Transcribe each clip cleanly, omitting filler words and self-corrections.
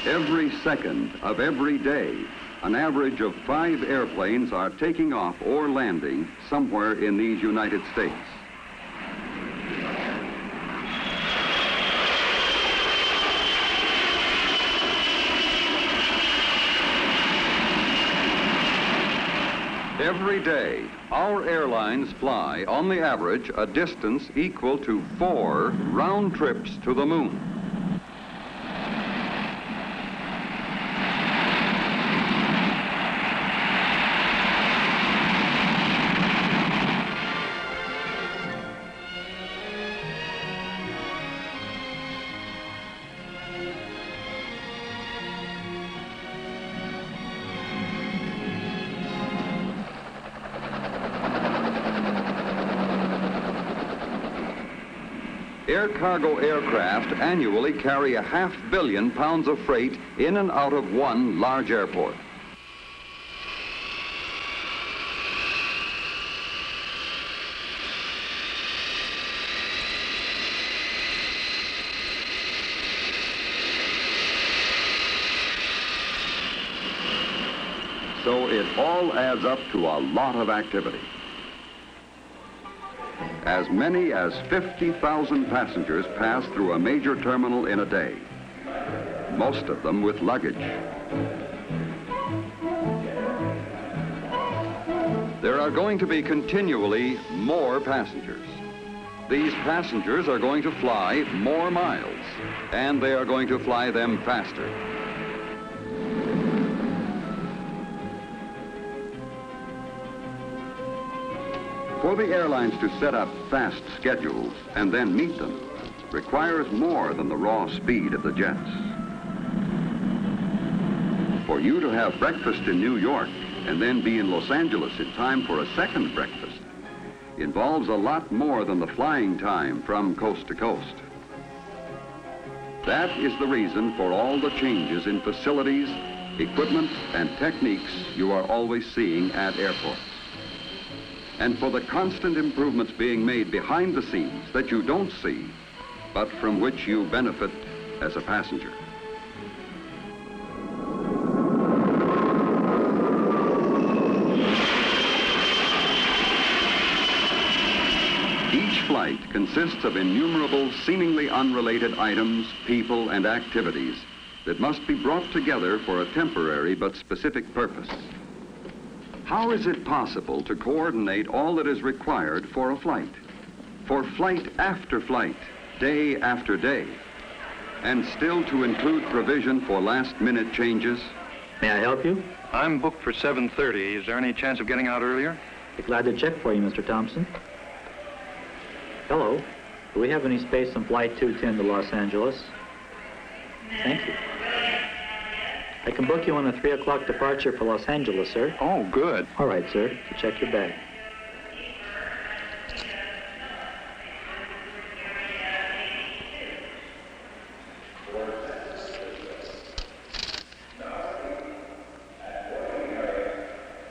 Every second of every day, an average of 5 airplanes are taking off or landing somewhere in these United States. Every day, our airlines fly, on the average, a distance equal to 4 round trips to the moon. Air cargo aircraft annually carry 500 million pounds of freight in and out of one large airport. So it all adds up to a lot of activity. As many as 50,000 passengers pass through a major terminal in a day, most of them with luggage. There are going to be continually more passengers. These passengers are going to fly more miles, and they are going to fly them faster. For the airlines to set up fast schedules and then meet them requires more than the raw speed of the jets. For you to have breakfast in New York and then be in Los Angeles in time for a second breakfast involves a lot more than the flying time from coast to coast. That is the reason for all the changes in facilities, equipment, and techniques you are always seeing at airports. And for the constant improvements being made behind the scenes that you don't see, but from which you benefit as a passenger. Each flight consists of innumerable, seemingly unrelated items, people, and activities that must be brought together for a temporary but specific purpose. How is it possible to coordinate all that is required for a flight? For flight after flight, day after day, and still to include provision for last-minute changes? May I help you? I'm booked for 7:30. Is there any chance of getting out earlier? Be glad to check for you, Mr. Thompson. Hello. Do we have any space on Flight 210 to Los Angeles? Thank you. I can book you on a 3 o'clock departure for Los Angeles, sir. Oh, good. All right, sir. To check your bag.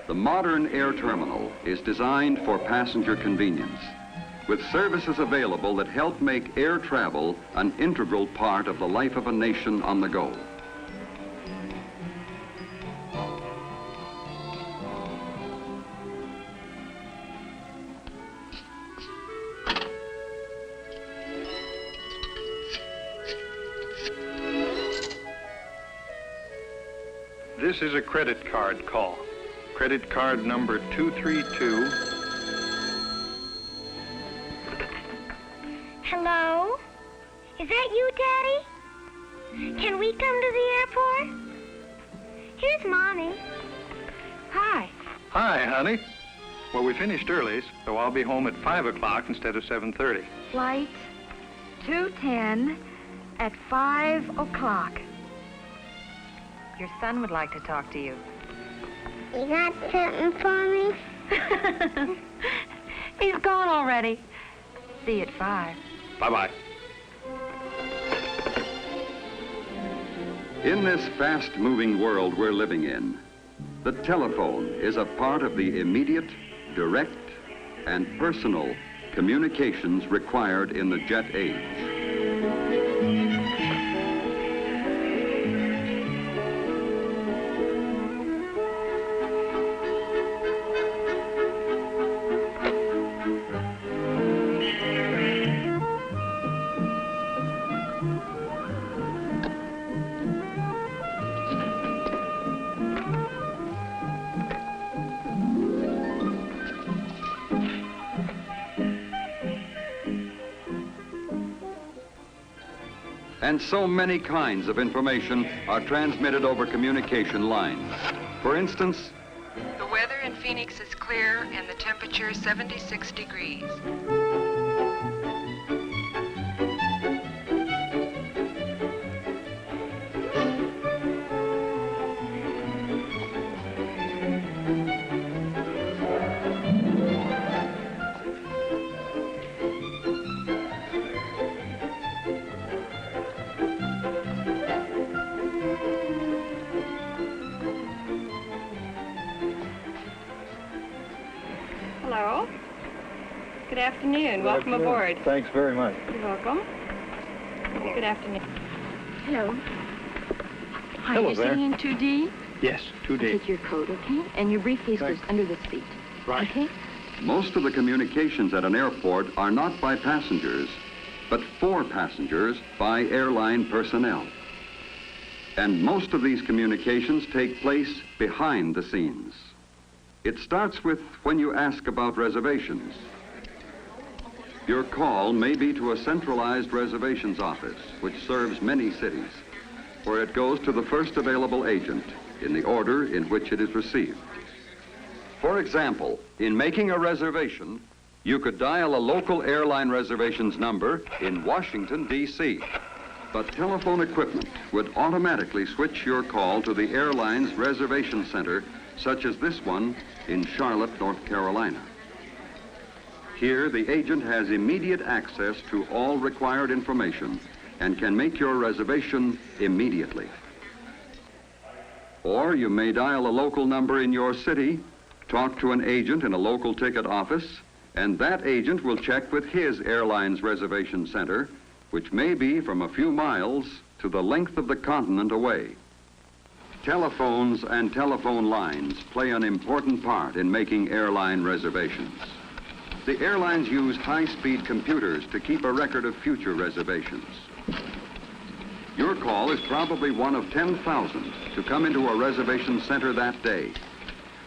The modern air terminal is designed for passenger convenience, with services available that help make air travel an integral part of the life of a nation on the go. This is a credit card call. Credit card number 232. Hello? Is that you, Daddy? Can we come to the airport? Here's Mommy. Hi. Hi, honey. Well, we finished early, so I'll be home at 5 o'clock instead of 7:30. Flight 210 at 5 o'clock. Your son would like to talk to you. You got something for me? He's gone already. See you at 5. Bye-bye. In this fast-moving world we're living in, the telephone is a part of the immediate, direct, and personal communications required in the jet age. And so many kinds of information are transmitted over communication lines. For instance, the weather in Phoenix is clear and the temperature is 76 degrees. Hello. Good afternoon. Welcome aboard. Thanks very much. You're welcome. Good afternoon. Hello. Hi, Hello you're there. sitting in 2D? Yes, 2D. Take your coat, okay? And your briefcase goes under the seat. Right. Okay? most of the communications at an airport are not by passengers, but for passengers by airline personnel. And most of these communications take place behind the scenes. It starts with when you ask about reservations. Your call may be to a centralized reservations office, which serves many cities, where it goes to the first available agent in the order in which it is received. For example, in making a reservation, you could dial a local airline reservations number in Washington, D.C., but telephone equipment would automatically switch your call to the airline's reservation center, such as this one in Charlotte, North Carolina. Here, the agent has immediate access to all required information and can make your reservation immediately. Or you may dial a local number in your city, talk to an agent in a local ticket office, and that agent will check with his airline's reservation center, which may be from a few miles to the length of the continent away. Telephones and telephone lines play an important part in making airline reservations. The airlines use high-speed computers to keep a record of future reservations. Your call is probably one of 10,000 to come into a reservation center that day.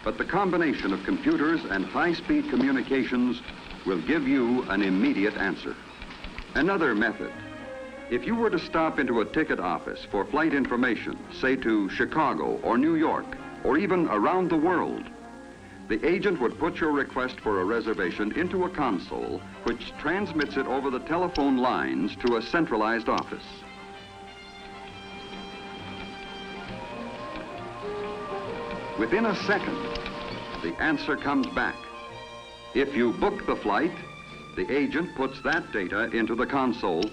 But the combination of computers and high-speed communications will give you an immediate answer. Another method. If you were to stop into a ticket office for flight information, say to Chicago or New York, or even around the world, the agent would put your request for a reservation into a console, which transmits it over the telephone lines to a centralized office. Within a second, the answer comes back. If you book the flight, the agent puts that data into the console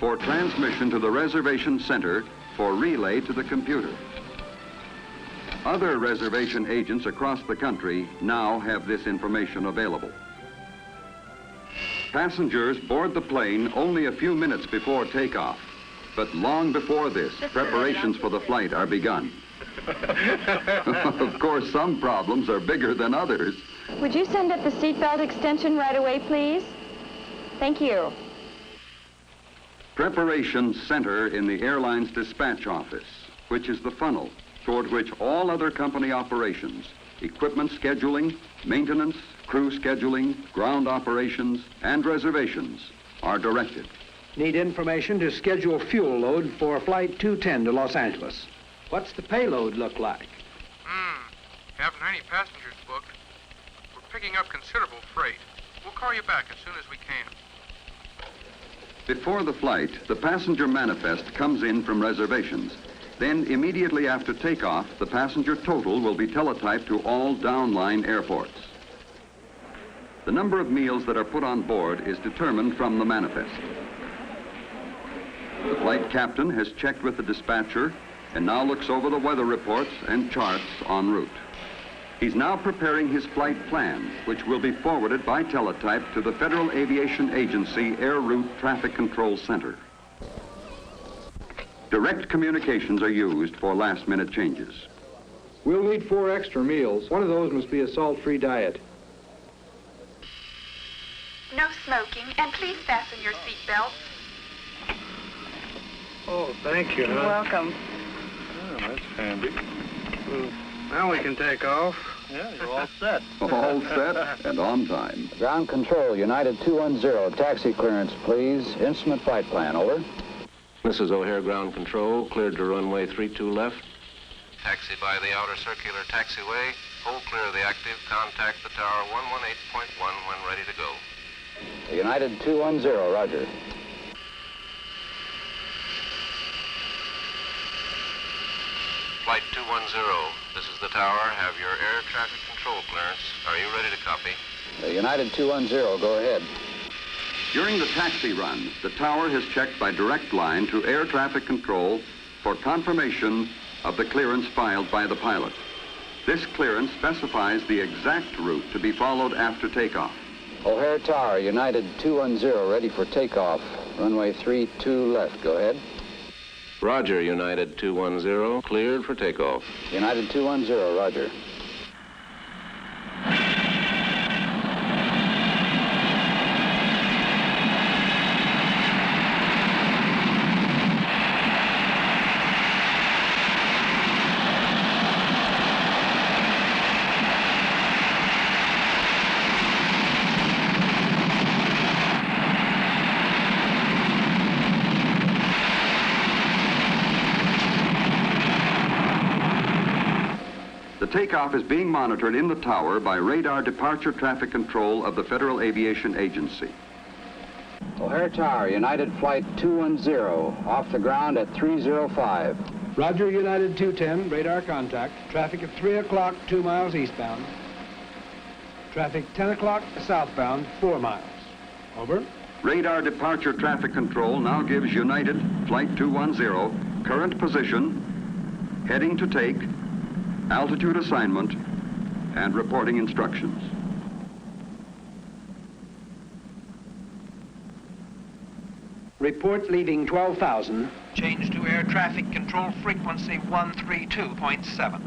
for transmission to the reservation center for relay to the computer. Other reservation agents across the country now have this information available. Passengers board the plane only a few minutes before takeoff, but long before this, preparations for the flight are begun. Of course, some problems are bigger than others. Would you send up the seatbelt extension right away, please? Thank you. Preparations center in the airline's dispatch office, which is the funnel toward which all other company operations, equipment scheduling, maintenance, crew scheduling, ground operations, and reservations are directed. Need information to schedule fuel load for Flight 210 to Los Angeles. What's the payload look like? Haven't any passengers booked. We're picking up considerable freight. We'll call you back as soon as we can. Before the flight, the passenger manifest comes in from reservations. Then, immediately after takeoff, the passenger total will be teletyped to all downline airports. The number of meals that are put on board is determined from the manifest. The flight captain has checked with the dispatcher and now looks over the weather reports and charts en route. He's now preparing his flight plan, which will be forwarded by teletype to the Federal Aviation Agency Air Route Traffic Control Center. Direct communications are used for last-minute changes. We'll need 4 extra meals. One of those must be a salt-free diet. No smoking, and please fasten your seatbelts. Oh, thank you. You're welcome. Oh, that's handy. Well, now we can take off. Yeah, you're all set. All set and on time. Ground control, United 210, taxi clearance, please. Instrument flight plan, over. This is O'Hare Ground Control, cleared to runway 32 left. Taxi by the outer circular taxiway. Hold clear of the active. Contact the tower 118.1 when ready to go. United 210, roger. Flight 210, this is the tower. Have your air traffic control clearance. Are you ready to copy? United 210, go ahead. During the taxi run, the tower has checked by direct line to air traffic control for confirmation of the clearance filed by the pilot. This clearance specifies the exact route to be followed after takeoff. O'Hare Tower, United 210, ready for takeoff. Runway 32 left, go ahead. Roger, United 210, cleared for takeoff. United 210, roger. The takeoff is being monitored in the tower by radar departure traffic control of the Federal Aviation Agency. O'Hare Tower, United Flight 210, off the ground at 305. Roger, United 210, radar contact. Traffic at 3 o'clock, 2 miles eastbound. Traffic 10 o'clock southbound, 4 miles. Over. Radar departure traffic control now gives United Flight 210 current position, heading to take, altitude assignment, and reporting instructions. Report leaving 12,000. Change to air traffic control frequency 132.7.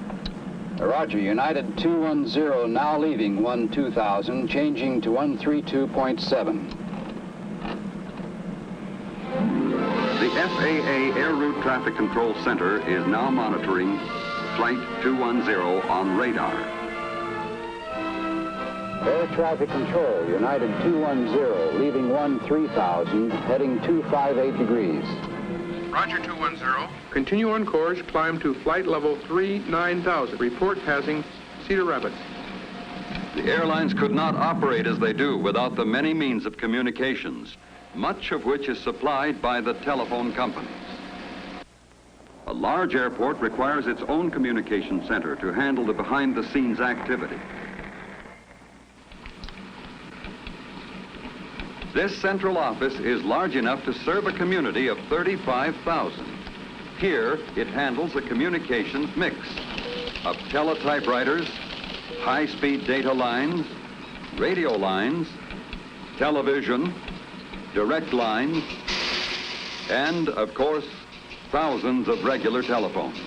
Roger, United 210, now leaving 12,000, changing to 132.7. The FAA Air Route Traffic Control Center is now monitoring Flight 210 on radar. Air traffic control, United 210, leaving 13,000, heading 258 degrees. Roger, 210. Continue on course, climb to flight level 39,000. Report passing Cedar Rapids. The airlines could not operate as they do without the many means of communications, much of which is supplied by the telephone companies. A large airport requires its own communication center to handle the behind-the-scenes activity. This central office is large enough to serve a community of 35,000. Here, it handles a communications mix of teletypewriters, high-speed data lines, radio lines, television, direct lines, and, of course, thousands of regular telephones.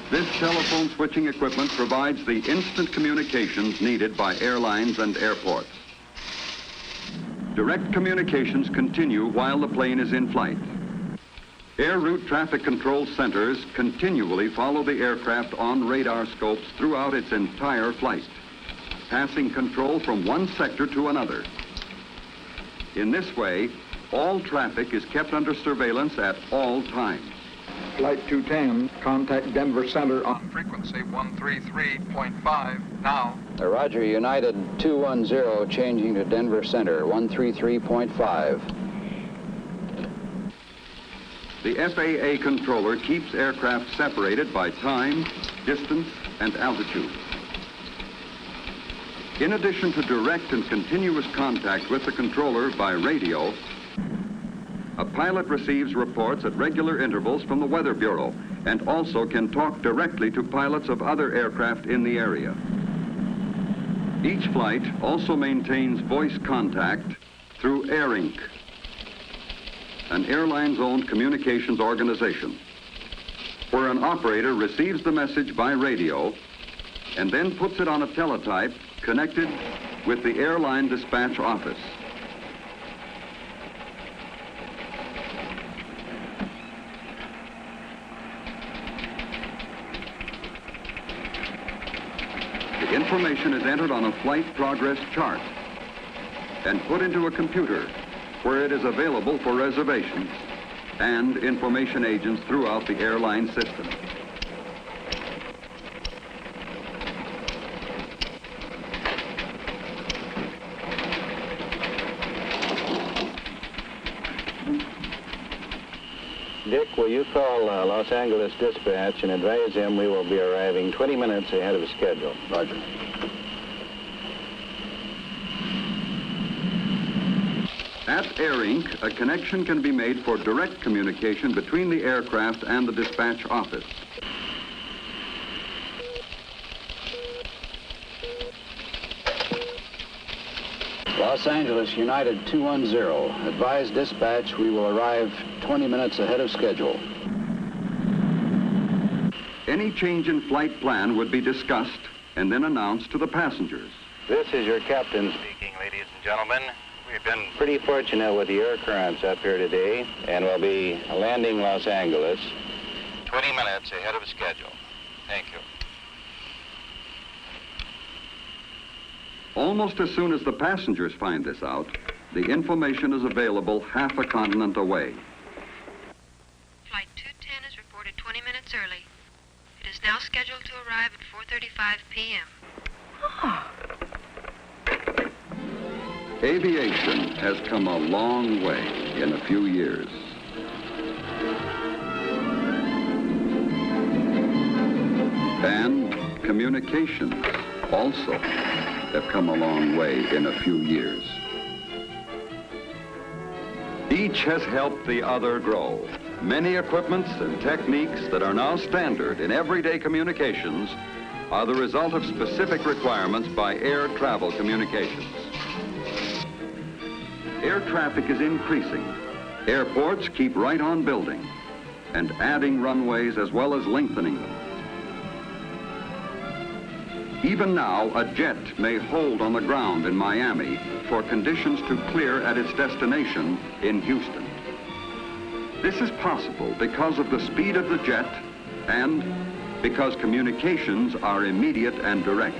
This telephone switching equipment provides the instant communications needed by airlines and airports. Direct communications continue while the plane is in flight. Air route traffic control centers continually follow the aircraft on radar scopes throughout its entire flight, passing control from one sector to another. In this way, all traffic is kept under surveillance at all times. Flight 210, contact Denver Center on frequency 133.5 now. Roger, United 210, changing to Denver Center, 133.5. The FAA controller keeps aircraft separated by time, distance, and altitude. In addition to direct and continuous contact with the controller by radio, a pilot receives reports at regular intervals from the Weather Bureau and also can talk directly to pilots of other aircraft in the area. Each flight also maintains voice contact through AirInc, an airlines-owned communications organization, where an operator receives the message by radio and then puts it on a teletype connected with the airline dispatch office. The information is entered on a flight progress chart and put into a computer where it is available for reservations. and information agents throughout the airline system. Dick, will you call Los Angeles Dispatch and advise them we will be arriving 20 minutes ahead of schedule? Roger. At Air Inc., a connection can be made for direct communication between the aircraft and the dispatch office. Los Angeles United 210. Advise dispatch we will arrive 20 minutes ahead of schedule. Any change in flight plan would be discussed and then announced to the passengers. This is your captain speaking, ladies and gentlemen. We've been pretty fortunate with the air currents up here today, and we'll be landing Los Angeles 20 minutes ahead of schedule. Thank you. Almost as soon as the passengers find this out, the information is available half a continent away. Flight 210 is reported 20 minutes early. It is now scheduled to arrive at 4:35 p.m. Aviation has come a long way in a few years. And communications also have come a long way in a few years. Each has helped the other grow. Many equipments and techniques that are now standard in everyday communications are the result of specific requirements by air travel communications. Air traffic is increasing. Airports keep right on building and adding runways as well as lengthening them. Even now, a jet may hold on the ground in Miami for conditions to clear at its destination in Houston. This is possible because of the speed of the jet and because communications are immediate and direct.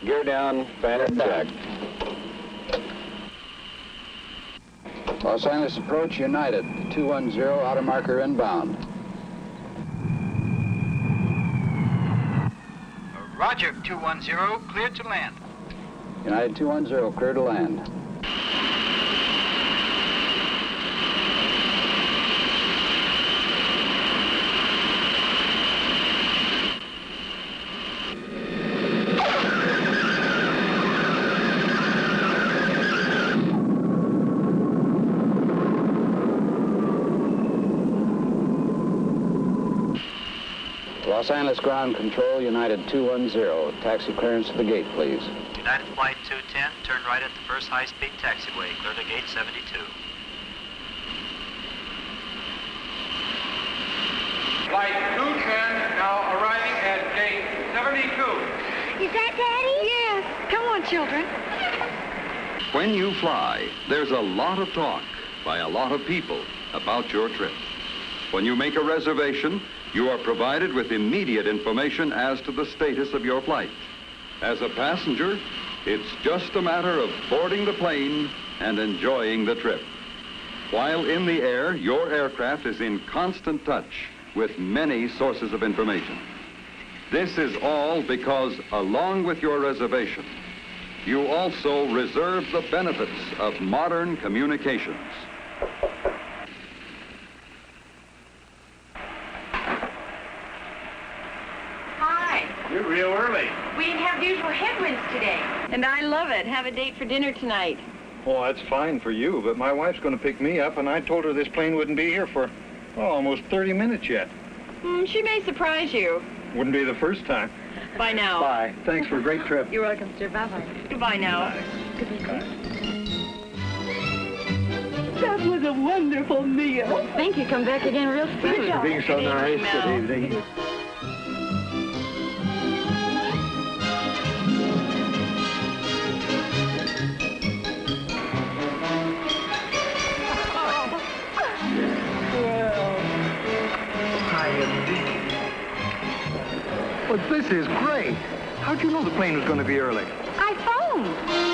Gear down, fan check. Los Angeles approach United 210, outer marker inbound. Roger, 210, cleared to land. United 210, clear to land. Los Angeles Ground Control, United 210. Taxi clearance to the gate, please. United Flight 210, turn right at the first high-speed taxiway, clear to gate 72. Flight 210 now arriving at gate 72. Is that Daddy? Yes. Come on, children. When you fly, there's a lot of talk by a lot of people about your trip. When you make a reservation, you are provided with immediate information as to the status of your flight. As a passenger, it's just a matter of boarding the plane and enjoying the trip. While in the air, your aircraft is in constant touch with many sources of information. This is all because, along with your reservation, you also reserve the benefits of modern communications. You're real early. We didn't have the usual headwinds today. And I love it. Have a date for dinner tonight. Well, that's fine for you, but my wife's going to pick me up, and I told her this plane wouldn't be here for, almost 30 minutes yet. She may surprise you. Wouldn't be the first time. Bye now. Bye. Thanks for a great trip. You're welcome, sir. Bye-bye. Goodbye now. Bye. That was a wonderful meal. Thank you. Come back again real soon. Thanks for being so nice. Good evening. But this is great. How'd you know the plane was going to be early? I phoned.